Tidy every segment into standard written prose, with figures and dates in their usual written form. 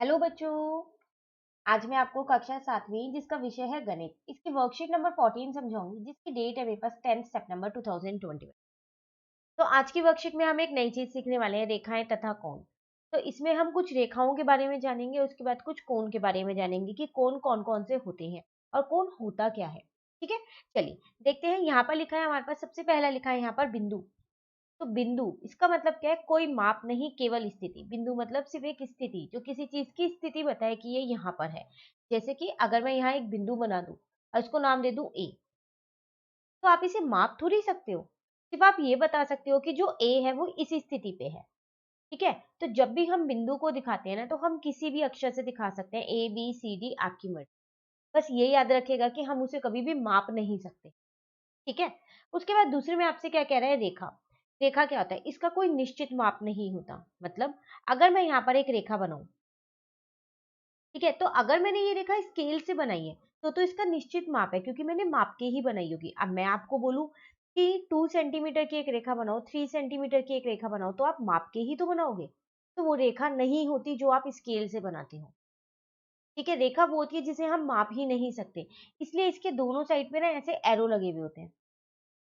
Hello बच्चों। आज मैं आपको कक्षा 7वीं जिसका विषय है गणित इसकी वर्कशीट नंबर 14 समझाऊंगी जिसकी डेट है मेरे पास 10 सितंबर 2020। तो आज की वर्कशीट में हम एक नई चीज सीखने वाले हैं, रेखाएं तथा कोण। तो इसमें हम कुछ रेखाओं के बारे में जानेंगे, उसके बाद कुछ कोण के बारे में जानेंगे कि कोण कौन कौन से होते हैं और कोण होता क्या है। ठीक है, चलिए देखते हैं। यहाँ पर लिखा है हमारे पास, सबसे पहला लिखा है यहाँ पर बिंदु। तो बिंदु इसका मतलब क्या है? कोई माप नहीं, केवल स्थिति। बिंदु मतलब सिर्फ एक स्थिति जो किसी चीज की स्थिति बताए कि ये यहाँ पर है। जैसे कि अगर मैं यहाँ एक बिंदु बना दूं और इसको नाम दे दूं ए, तो आप इसे माप थोड़ी सकते हो। सिर्फ आप ये बता सकते हो कि जो ए है वो इस स्थिति पे है। ठीक है, तो जब भी हम बिंदु को दिखाते हैं ना, तो हम किसी भी अक्षर से दिखा सकते हैं, ए बी सी डी आपकी मर्जी। बस ये याद रखिएगा कि हम उसे कभी भी माप नहीं सकते। ठीक है, उसके बाद दूसरे में आपसे क्या कह रहा है? रेखा। रेखा क्या होता है? इसका कोई निश्चित माप नहीं होता। मतलब अगर मैं यहाँ पर एक रेखा बनाऊं, ठीक है, तो अगर मैंने ये रेखा स्केल से बनाई है तो इसका निश्चित माप है, क्योंकि मैंने माप के ही बनाई होगी। अब मैं आपको बोलूं कि 2 सेंटीमीटर की एक रेखा बनाओ, 3 सेंटीमीटर की एक रेखा बनाओ, तो आप माप के ही तो बनाओगे। तो वो रेखा नहीं होती जो आप स्केल से बनाते हो। ठीक है, रेखा वो होती है जिसे हम माप ही नहीं सकते। इसलिए इसके दोनों साइड पे ना ऐसे एरो लगे हुए होते हैं।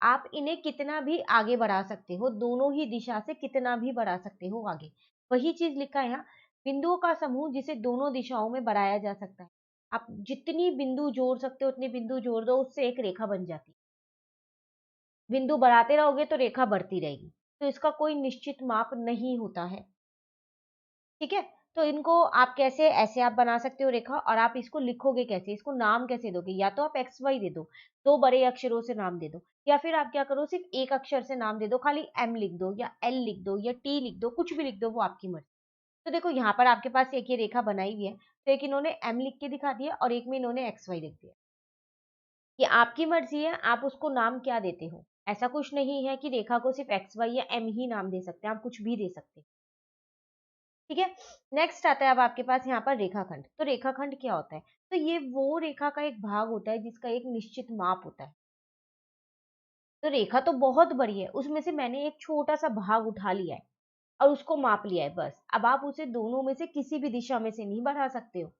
आप इन्हें कितना भी आगे बढ़ा सकते हो, दोनों ही दिशा से कितना भी बढ़ा सकते हो आगे। वही चीज लिखा है यहाँ, बिंदुओं का समूह जिसे दोनों दिशाओं में बढ़ाया जा सकता है। आप जितनी बिंदु जोड़ सकते हो उतनी बिंदु जोड़ दो, उससे एक रेखा बन जाती है। बिंदु बढ़ाते रहोगे तो रेखा बढ़ती रहेगी। तो इसका कोई निश्चित माप नहीं होता है। ठीक है, तो इनको आप कैसे, ऐसे आप बना सकते हो रेखा, और आप इसको लिखोगे कैसे, इसको नाम कैसे दोगे? या तो आप एक्स वाई दे दो, दो बड़े अक्षरों से नाम दे दो, या फिर आप क्या करो, सिर्फ एक अक्षर से नाम दे दो, खाली एम लिख दो या एल लिख दो या टी लिख दो, कुछ भी लिख दो, वो आपकी मर्जी। तो देखो यहाँ पर आपके पास एक ये रेखा बनाई हुई है, तो एक इन्होंने एम लिख के दिखा दिया और एक में इन्होंने एक्स वाई लिख दिया। ये आपकी मर्जी है, आप उसको नाम क्या देते हो। ऐसा कुछ नहीं है कि रेखा को सिर्फ एक्स वाई या एम ही नाम दे सकते हैं, आप कुछ भी दे सकते हैं। ठीक है, नेक्स्ट आता है अब आपके पास यहाँ पर रेखाखंड। तो रेखाखंड क्या होता है? तो ये वो रेखा का एक भाग होता है जिसका एक निश्चित माप होता है। तो रेखा तो बहुत बड़ी है, उसमें से मैंने एक छोटा सा भाग उठा लिया है और उसको माप लिया है, बस। अब आप उसे दोनों में से किसी भी दिशा में से नहीं बढ़ा सकते हो।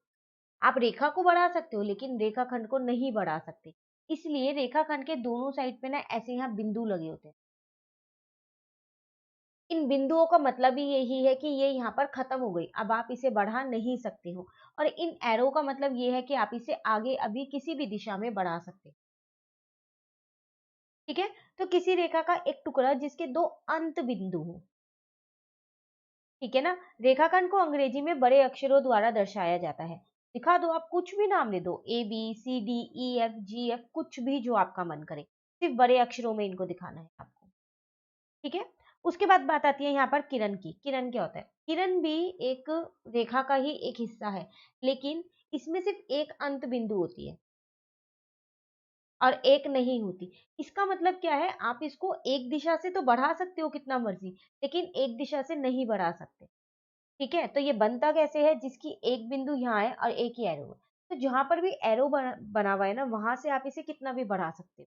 आप रेखा को बढ़ा सकते हो लेकिन रेखाखंड को नहीं बढ़ा सकते। इसलिए रेखाखंड के दोनों साइड पे ना ऐसे यहाँ बिंदु लगे होते हैं। इन बिंदुओं का मतलब ही यही है कि ये यहाँ पर खत्म हो गई, अब आप इसे बढ़ा नहीं सकते हो। और इन एरो का मतलब ये है कि आप इसे आगे अभी किसी भी दिशा में बढ़ा सकते हैं। ठीक है, तो किसी रेखा का एक टुकड़ा जिसके दो अंत बिंदु हो। ठीक है ना, रेखाखंड को अंग्रेजी में बड़े अक्षरों द्वारा दर्शाया जाता है। दिखा दो, आप कुछ भी नाम दे दो, A B C D E F G F, कुछ भी जो आपका मन करे, सिर्फ बड़े अक्षरों में इनको दिखाना है आपको। ठीक है, उसके बाद बात आती है यहाँ पर किरण की। किरण क्या होता है? किरण भी एक रेखा का ही एक हिस्सा है, लेकिन इसमें सिर्फ एक अंत बिंदु होती है और एक नहीं होती। इसका मतलब क्या है? आप इसको एक दिशा से तो बढ़ा सकते हो कितना मर्जी, लेकिन एक दिशा से नहीं बढ़ा सकते। ठीक है, तो ये बनता कैसे है? जिसकी एक बिंदु यहाँ है और एक ही एरो है, तो जहां पर भी एरो बना हुआ है ना, वहां से आप इसे कितना भी बढ़ा सकते हो।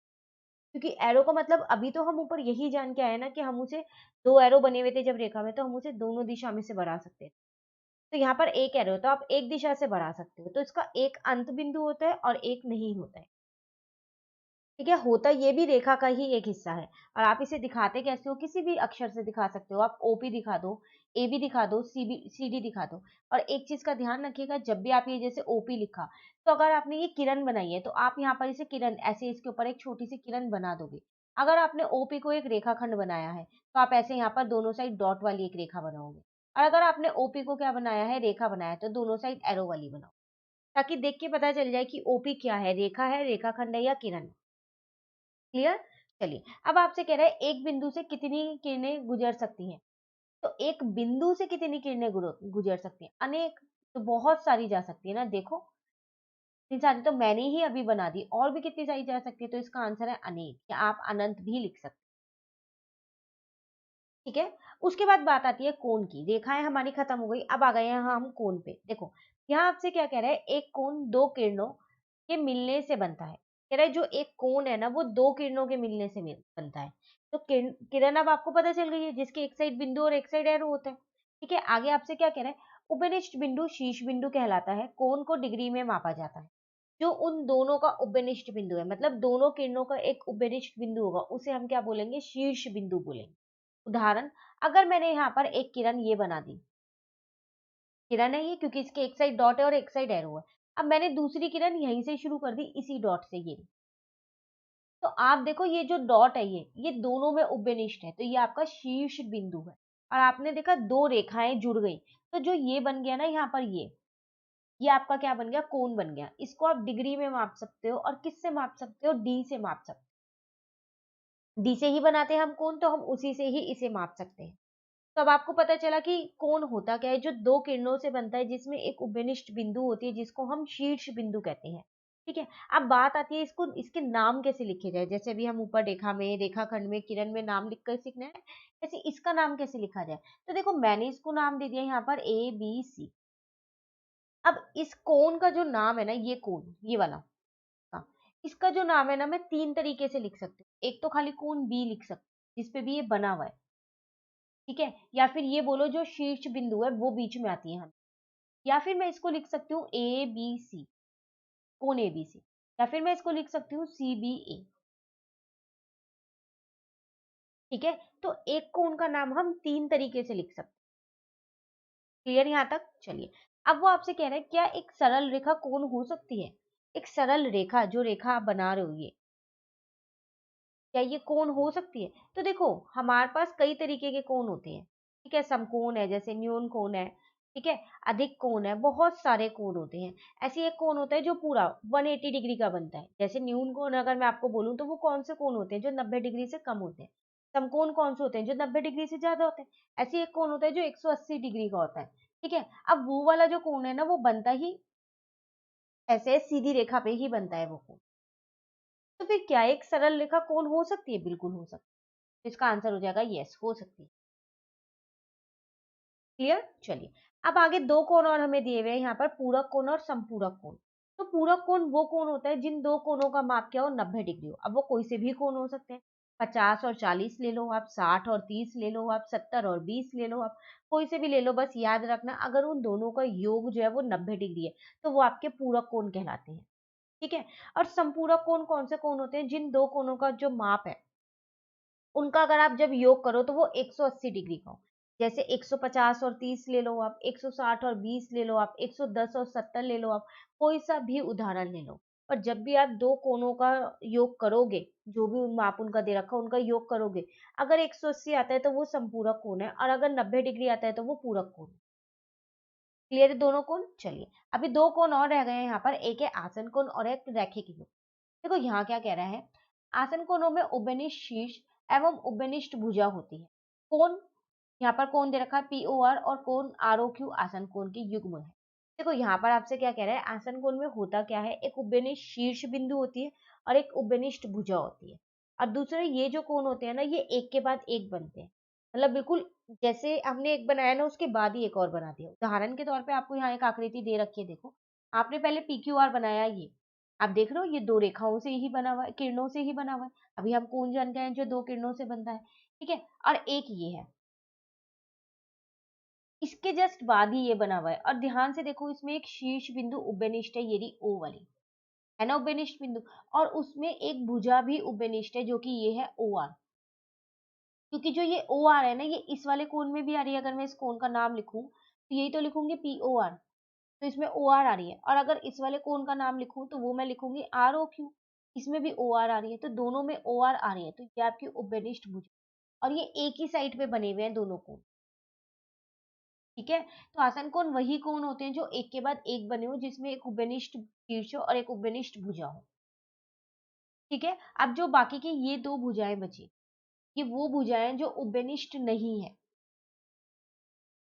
क्योंकि एरो का मतलब, अभी तो हम ऊपर यही जान के आए ना कि हम उसे, दो एरो बने हुए थे जब रेखा में, तो हम उसे दोनों दिशा में से बढ़ा सकते हैं। तो यहाँ पर एक एरो है तो आप एक दिशा से बढ़ा सकते हो, तो इसका एक अंत बिंदु होता है और एक नहीं होता है। ठीक है, होता ये भी रेखा का ही एक हिस्सा है। और आप इसे दिखाते कैसे हो? किसी भी अक्षर से दिखा सकते हो। आप ओपी दिखा दो, ए बी दिखा दो, सी डी दिखा दो। और एक चीज का ध्यान रखिएगा, जब भी आप ये जैसे ओपी लिखा, तो अगर आपने ये किरण बनाई है तो आप यहाँ पर इसे किरण, ऐसे इसके ऊपर एक छोटी सी किरण बना दोगे। अगर आपने ओपी को एक रेखाखंड बनाया है तो आप ऐसे यहाँ पर दोनों साइड डॉट वाली एक रेखा बनाओगे। और अगर आपने ओपी को क्या बनाया है, रेखा बनाया है, तो दोनों साइड एरो वाली बनाओ, ताकि देख के पता चल जाए कि ओपी क्या है, रेखा है, रेखाखंड है या किरण। क्लियर? चलिए, अब आपसे कह रहा है एक बिंदु से कितनी किरणें गुजर सकती हैं। तो एक बिंदु से कितनी किरणें गुजर सकती हैं? अनेक। तो बहुत सारी जा सकती है ना, देखो। इतनी सारी तो मैंने ही अभी बना दी, और भी कितनी सारी जा सकती है, तो इसका आंसर है अनेक, या आप अनंत भी लिख सकते हैं। ठीक है, उसके बाद बात आती है कोण की। रेखाएं हमारी खत्म हो गई, अब आ गए हैं हम कोण पे। देखो, यहाँ आपसे क्या कह रहा है? एक कोण दो किरणों के मिलने से बनता है। कह रहा है जो एक कोण है ना, वो दो किरणों के मिलने से बनता है। तो किरण अब आपको पता चल गई है, जिसके एक साइड बिंदु और एक साइड एरो होता है। ठीक है, आगे आपसे क्या कह रहा है? उपनिष्ठ बिंदु शीर्ष बिंदु कहलाता है। कोण को डिग्री में मापा जाता है। जो उन दोनों का उपनिष्ठ बिंदु है, मतलब दोनों किरणों का एक उपनिष्ठ बिंदु होगा, उसे हम क्या बोलेंगे? शीर्ष बिंदु बोलेंगे। उदाहरण, अगर मैंने यहाँ पर एक किरण ये बना दी, किरण है ये, क्योंकि इसके एक साइड डॉट है और एक साइड एरो है। अब मैंने दूसरी किरण यहीं से शुरू कर दी, इसी डॉट से, ये। तो आप देखो ये जो डॉट है, ये दोनों में उपनिष्ठ है, तो ये आपका शीर्ष बिंदु है। और आपने देखा दो रेखाएं जुड़ गई, तो जो ये बन गया ना यहाँ पर, ये आपका क्या बन गया? कोण बन गया। इसको आप डिग्री में माप सकते हो, और किससे माप सकते हो? डी से माप सकते हो। डी से ही बनाते हैं हम कोण, तो हम उसी से ही इसे माप सकते हैं। तो अब आपको पता चला कि कोण होता क्या है, जो दो किरणों से बनता है, जिसमें एक उपनिष्ठ बिंदु होती है, जिसको हम शीर्ष बिंदु कहते हैं। ठीक है। अब बात आती है इसको, इसके नाम कैसे लिखे जाए। जैसे अभी हम ऊपर रेखा में, रेखाखंड में, किरण में नाम लिख कर सीखना है, ऐसे इसका नाम कैसे लिखा जाए। तो देखो मैंने इसको नाम दे दिया यहाँ पर ए बी सी। अब इस कोण का जो नाम है ना, ये कोण, ये वाला, हाँ, इसका जो नाम है ना, मैं तीन तरीके से लिख सकती हूँ। एक तो खाली कोण बी लिख सकती हूँ, जिसपे भी ये बना हुआ है। ठीक है। या फिर ये बोलो जो शीर्ष बिंदु है वो बीच में आती है हम। या फिर मैं इसको लिख सकती हूँ ए बी सी, कोण ए बी सी। या फिर मैं इसको लिख सकती हूँ सी बी ए। ठीक है। तो एक कोण का नाम हम तीन तरीके से लिख सकते हैं। क्लियर यहाँ तक? चलिए, अब वो आपसे कह रहे हैं क्या एक सरल रेखा कोण हो सकती है? एक सरल रेखा, जो रेखा आप बना रहे हो, ये क्या ये कोण हो सकती है? तो देखो हमारे पास कई तरीके के कोण होते हैं। ठीक है, समकोण है, जैसे न्यून कोण है। ठीक है, अधिक कोण है, बहुत सारे कोण होते हैं। ऐसे एक कोण होता है जो पूरा 180 डिग्री का बनता है। जैसे न्यून कोण अगर मैं आपको बोलूं, तो वो कौन से कोण होते हैं? जो 90 डिग्री से कम होते हैं। समकोण कौन से होते हैं? जो 90 डिग्री से ज्यादा होते हैं। ऐसे एक कोण होता है जो 180 डिग्री का होता है। ठीक है। अब वो वाला जो कोण है ना, वो बनता ही ऐसे सीधी रेखा पे ही बनता है वो कोण। तो फिर क्या एक सरल रेखा कोण हो सकती है? बिल्कुल हो सकती है। तो इसका आंसर हो जाएगा यस, हो सकती है। क्लियर? चलिए, अब आगे दो कोण और हमें दिए हुए हैं यहाँ पर, पूरक कोण और संपूरक कोण। तो पूरक कोण वो कोण होता है जिन दो कोणों का माप क्या हो? 90 डिग्री हो। अब वो कोई से भी कोण हो सकते हैं। 50 और 40 ले लो आप, 60 और 30 ले लो आप, 70 और 20 ले लो आप, कोई से भी ले लो। बस याद रखना, अगर उन दोनों का योग जो है वो 90 डिग्री है, तो वो आपके पूरक कोण कहलाते हैं। ठीक है। और संपूरक कोण कौन से कोण होते हैं? जिन दो कोणों का जो माप है, उनका अगर आप जब योग करो तो वो 180 डिग्री का हो। जैसे 150 और 30 ले लो आप, 160 और 20 ले लो आप, 110 और 70 ले लो आप, कोई सा भी उदाहरण ले लो। और जब भी आप दो कोणों का योग करोगे, जो भी माप उनका दे रखा है उनका योग करोगे, अगर 180 आता है तो वो संपूरक कोण है, और अगर 90 डिग्री आता है तो वो पूरक कोण है। क्लियर है दोनों कोण? चलिए, अभी दो कोण और रह गए हैं यहाँ पर, एक है आसन कोण और एक रैखिक योग। देखो यहाँ क्या कह रहा है, आसन कोणों में उपनिष्ठ शीर्ष एवं उपनिष्ठ भुजा होती है। कोण, यहाँ पर कोण दे रखा है POR, और कोण ROQ आसन कोण के युग्म है। देखो यहाँ पर आपसे क्या कह रहा है, आसन कोण में होता क्या है, एक उपनिष्ठ शीर्ष बिंदु होती है और एक उपनिष्ठ भुजा होती है। और दूसरे ये जो कोण होते हैं ना, ये एक के बाद एक बनते हैं। मतलब बिल्कुल जैसे हमने एक बनाया ना, उसके बाद ही एक और बना दिया। उदाहरण के तौर पे आपको यहाँ एक आकृति दे रखी है, देखो आपने पहले PQR बनाया, ये आप देख रहे हो, ये दो रेखाओं से ही बना हुआ है, किरणों से ही बना हुआ है। अभी हम कोण जान गए हैं जो दो किरणों से बनता है। ठीक है। और एक ये है, इसके जस्ट बाद ही ये बना हुआ है। और ध्यान से देखो, इसमें एक शीर्ष बिंदु उपनिष्ठ है, ये रही O वाली, है ना उपनिष्ठ बिंदु। और उसमें एक भुजा भी उपनिष्ठ है, जो कि ये है OR। क्योंकि जो ये OR है ना, ये इस वाले कोण में भी आ रही है। अगर मैं इस कोण का नाम लिखूं, तो यही तो लिखूंगी POR, तो इसमें OR आ रही है। और अगर इस वाले कोण का नाम लिखूं, तो वो मैं लिखूंगी ROQ, इसमें भी OR आ रही है। तो दोनों में OR आ रही है, तो ये आपकी उपनिष्ठ भुजा, और ये एक ही साइड पे बने हुए हैं दोनों कोण। ठीक है। तो आसन कोण वही कोण होते हैं जो एक के बाद एक बने हो, जिसमें एक उपनिष्ठ शीर्ष और एक उपनिष्ठ भुजा हो। ठीक है। अब जो बाकी की ये दो भुजाएं बची, ये वो भुजाएं जो उपनिष्ठ नहीं है।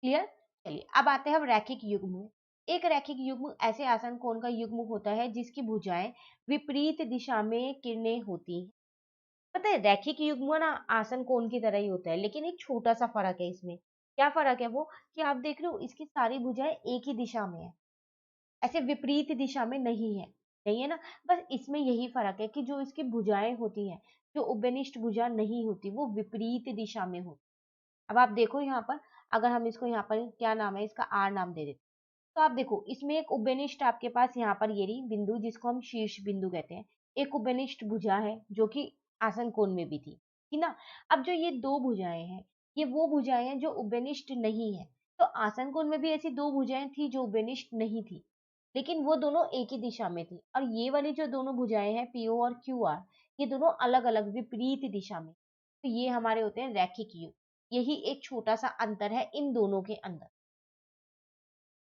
क्लियर? चलिए, अब आते हैं हम रैखिक युग्म में। एक रैखिक युग्म ऐसे आसन कोण का युग्म होता है जिसकी भुजाएं विपरीत दिशा में किरणें होती हैं। पता है, रैखिक युग्म ना आसन कोण की तरह ही होता है, लेकिन एक छोटा सा फर्क है इसमें। क्या फर्क है वो, कि आप देख रहे हो इसकी सारी भुजाएं एक ही दिशा में है, ऐसे विपरीत दिशा में नहीं है। नहीं है ना? बस इसमें यही फर्क है कि जो इसकी भुजाएं होती हैं, जो उपनिष्ठ भुजा नहीं होती, वो विपरीत दिशा में होती। अब आप देखो यहाँ पर, अगर हम इसको यहाँ पर क्या नाम है, इसका आर नाम दे देते हैं, तो आप देखो इसमें एक उभयनिष्ठ आपके पास यहाँ पर ये रही बिंदु जिसको हम शीर्ष बिंदु कहते हैं, एक उभयनिष्ठ भुजा है जो कि आसन कोण में भी थी, ठीक ना। अब जो ये दो भुजाएं हैं, ये वो भुजाएं हैं जो उभयनिष्ठ नहीं है। तो आसन कोण में भी ऐसी दो भुजाएं थी जो उभयनिष्ठ नहीं थी, लेकिन वो दोनों एक ही दिशा में थी। और ये वाली जो दोनों भुजाएं हैं पीओ और क्यू आर, ये दोनों अलग अलग विपरीत दिशा में, तो ये हमारे होते हैं रैखिक युग। यही एक छोटा सा अंतर है इन दोनों के अंदर।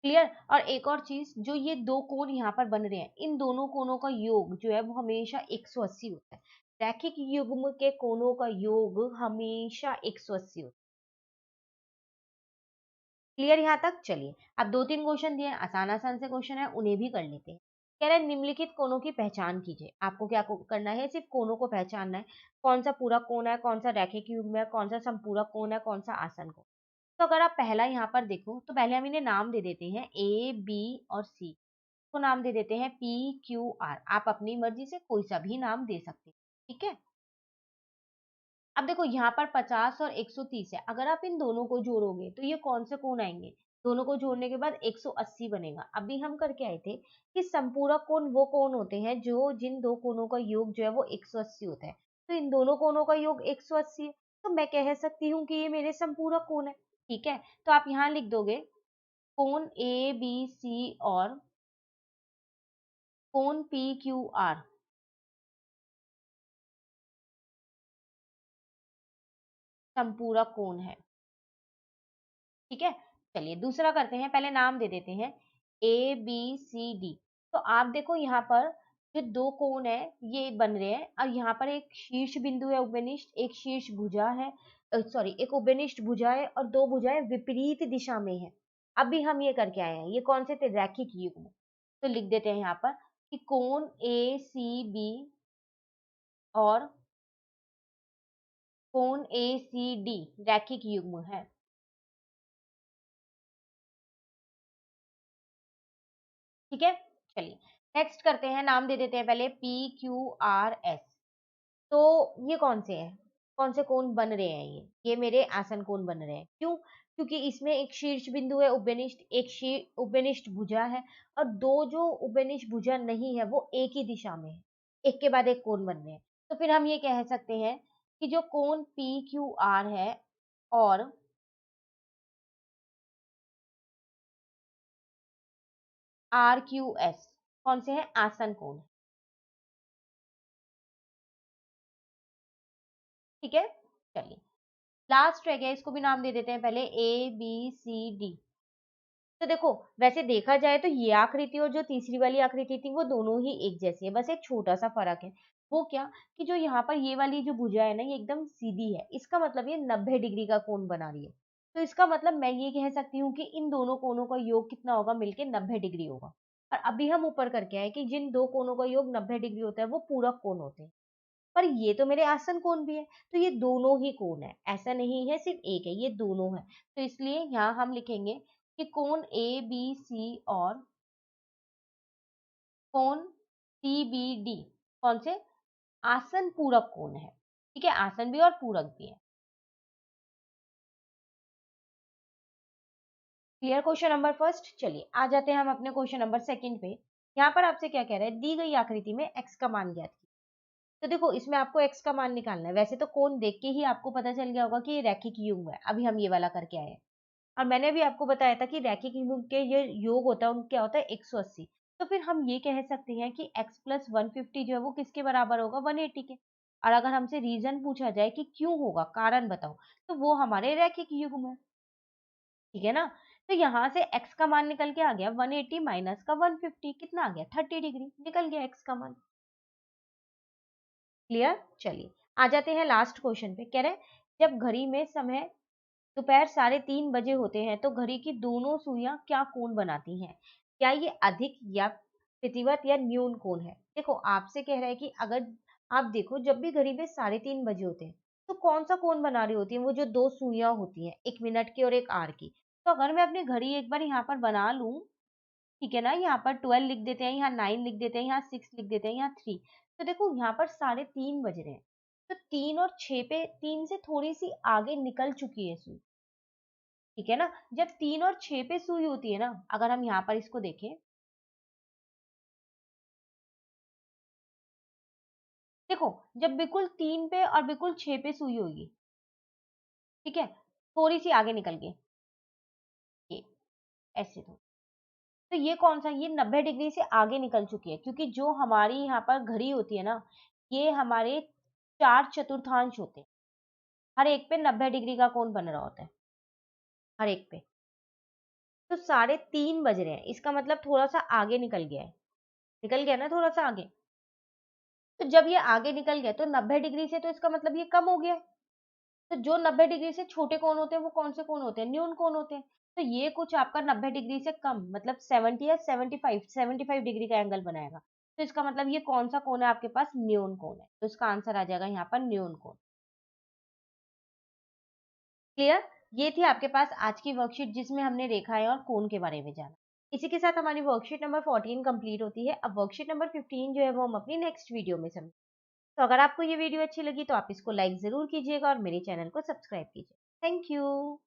क्लियर। और एक और चीज, जो ये दो कोण यहाँ पर बन रहे हैं, इन दोनों कोणों का योग जो है वो हमेशा 180 होता है। रैखिक युग्म के कोणों का योग हमेशा 180 होता है। क्लियर यहाँ तक। चलिए अब दो तीन क्वेश्चन दिए हैं, आसान आसान से क्वेश्चन है, उन्हें भी कर लेते हैं। कह रहे हैं निम्नलिखित कोणों की पहचान कीजिए। आपको क्या करना है, सिर्फ कोणों को पहचानना है। कौन सा पूरा कोण है, कौन सा रैखिक युग्म है, कौन सा संपूरक कोण है, कौन सा आसन कोण। तो अगर आप पहला यहाँ पर देखो, तो पहले हम इन्हें नाम दे देते हैं ए बी और सी को नाम दे देते हैं पी क्यू आर। आप अपनी मर्जी से कोई सा भी नाम दे सकते हैं, ठीक है। अब देखो यहाँ पर 50 और 130 है, अगर आप इन दोनों को जोड़ोगे तो ये कौन से कोण आएंगे, दोनों को जोड़ने के बाद 180 बनेगा। अभी हम करके आए थे कि संपूरक कोण वो कोण होते हैं जो जिन दो कोणों का योग जो है वो 180 होता है। तो इन दोनों कोणों का योग 180 है, तो मैं कह सकती हूँ कि ये मेरे संपूरक कोण है, ठीक है। तो आप यहाँ लिख दोगे कोण ए बी सी और कोण पी क्यू आर संपूरक कोण है, ठीक है। चलिए दूसरा करते हैं, पहले नाम दे देते हैं ए बी सी डी। तो आप देखो यहाँ पर जो दो कोण है ये बन रहे हैं, और यहाँ पर एक शीर्ष बिंदु है उभयनिष्ठ, एक शीर्ष भुजा है, सॉरी एक उभयनिष्ठ भुजा है और दो भुजाएं विपरीत दिशा में है। अभी हम ये करके आए हैं, ये कौन से थे, रैखिक युग्म। तो लिख देते हैं यहाँ पर कि कोण ए सी बी और कोण ए सी डी रैखिक युग्म है, ठीक है। चलिए नेक्स्ट करते हैं, नाम दे देते हैं पहले पी क्यू आर एस। तो ये कौन से हैं, कौन से कोण बन रहे हैं, ये मेरे आसन कोण बन रहे हैं। क्यों, क्योंकि इसमें एक शीर्ष बिंदु है उभयनिष्ठ, एक उभयनिष्ठ भुजा है, और दो जो उभयनिष्ठ भुजा नहीं है वो एक ही दिशा में है, एक के बाद एक कोण बन रहे हैं। तो फिर हम ये कह सकते हैं कि जो कोण पी क्यू आर है और आर क्यू एस कौन से हैं, आसन कोण, ठीक है। चलिए लास्ट रह गया, इसको भी नाम दे देते हैं पहले ए बी सी डी। तो देखो वैसे देखा जाए तो ये आकृति और जो तीसरी वाली आकृति थी वो दोनों ही एक जैसी है, बस एक छोटा सा फर्क है। वो क्या, कि जो यहाँ पर ये वाली जो भुजा है ना ये एकदम सीधी है, इसका मतलब ये 90 डिग्री का कोण बना रही है। तो इसका मतलब मैं ये कह सकती हूँ कि इन दोनों कोणों का योग कितना होगा, मिलके 90 डिग्री होगा। और अभी हम ऊपर करके आए कि जिन दो कोणों का योग 90 डिग्री होता है वो पूरक कोण होते हैं। पर ये तो मेरे आसन कोण भी है, तो ये दोनों ही कोण है, ऐसा नहीं है सिर्फ एक है, ये दोनों है। तो इसलिए यहाँ हम लिखेंगे कि कोण ए बी सी और कोण सी बी डी कौन से, आसन पूरक कोण है, ठीक है, आसन भी और पूरक भी है। Clear question number first. चलिए आ जाते हैं हम अपने क्वेश्चन नंबर सेकंड पे। यहाँ पर आपसे क्या कह रहा है, दी गई आकृति में एक्स का मान ज्ञात कीजिए। तो देखो इसमें आपको एक्स का मान निकालना है, वैसे तो कोण देख के ही आपको पता चल गया होगा कि ये रैखिक युग्म है, अभी हम ये वाला करके आए हैं। और मैंने भी आपको बताया था कि रैखिक युग्म के ये योग होता है, उनका क्या होता है, 180। तो फिर हम ये कह सकते हैं कि x प्लस 150 जो है वो किसके बराबर होगा, 180 के। और अगर हमसे रीजन पूछा जाए कि क्यों होगा, कारण बताओ, तो वो हमारे रैखिक युग्म है, ठीक है ना। तो यहाँ से x का मान निकल के आ गया 180 माइनस का 150, कितना आ गया 30 डिग्री, निकल गया x का मान। क्लियर। चलिए आ जाते हैं लास्ट क्वेश्चन पे। कह रहे हैं जब घड़ी में समय दोपहर 3:30 बजे होते हैं तो घड़ी की दोनों सुइयां क्या कोण बनाती हैं, क्या ये अधिक या प्रतिवत या न्यून कोण है। देखो आपसे कह रहा है कि अगर आप देखो जब भी घड़ी में 3:30 बजे होते हैं तो कौन सा कोण बना रही होती है, वो जो दो सुइयां होती हैं, एक मिनट की और एक आर की। तो अगर मैं अपनी घड़ी एक बार यहाँ पर बना लूं, ठीक है ना, यहाँ पर 12 लिख देते हैं, यहाँ 9 लिख देते हैं, यहाँ 6 लिख देते हैं, यहाँ 3। तो देखो यहाँ पर 3:30 बज रहे हैं, तो 3 और 6 पे 3 से थोड़ी सी आगे निकल चुकी है सुई, ठीक है ना। जब 3 और 6 पे सुई होती है ना, अगर हम यहाँ पर इसको देखें, देखो जब बिल्कुल 3 पे और बिल्कुल 6 पे सुई होगी, ठीक है, थोड़ी सी आगे निकल के, ये ऐसे तो ये कौन सा, ये 90 डिग्री से आगे निकल चुकी है, क्योंकि जो हमारी यहाँ पर घड़ी होती है ना, ये हमारे 4 चतुर्थांश होते हैं। हर एक पे 90 डिग्री का कोण बन रहा होता है, हर एक पे। तो 3:30 बज रहे हैं, इसका मतलब थोड़ा सा आगे निकल गया है, निकल गया ना थोड़ा सा आगे। तो जब ये आगे निकल गया तो 90 डिग्री से, तो इसका मतलब ये कम हो गया है। तो जो 90 डिग्री से छोटे कोण होते हैं वो कौन से कोण होते हैं, न्यून कोण होते हैं। तो ये कुछ आपका 90 डिग्री से कम, मतलब 70 या 75 डिग्री का एंगल बनाएगा। तो इसका मतलब ये कौन सा कोण है आपके पास, न्यून कोण है। तो इसका आंसर आ जाएगा यहाँ पर न्यून कोण। क्लियर। ये थी आपके पास आज की वर्कशीट, जिसमें हमने रेखाएं और कोण के बारे में जाना। इसी के साथ हमारी वर्कशीट नंबर 14 कंप्लीट होती है। अब वर्कशीट नंबर 15 जो है वो हम अपनी नेक्स्ट वीडियो में समझेंगे। तो अगर आपको ये वीडियो अच्छी लगी तो आप इसको लाइक जरूर कीजिएगा और मेरे चैनल को सब्सक्राइब कीजिए। Thank you.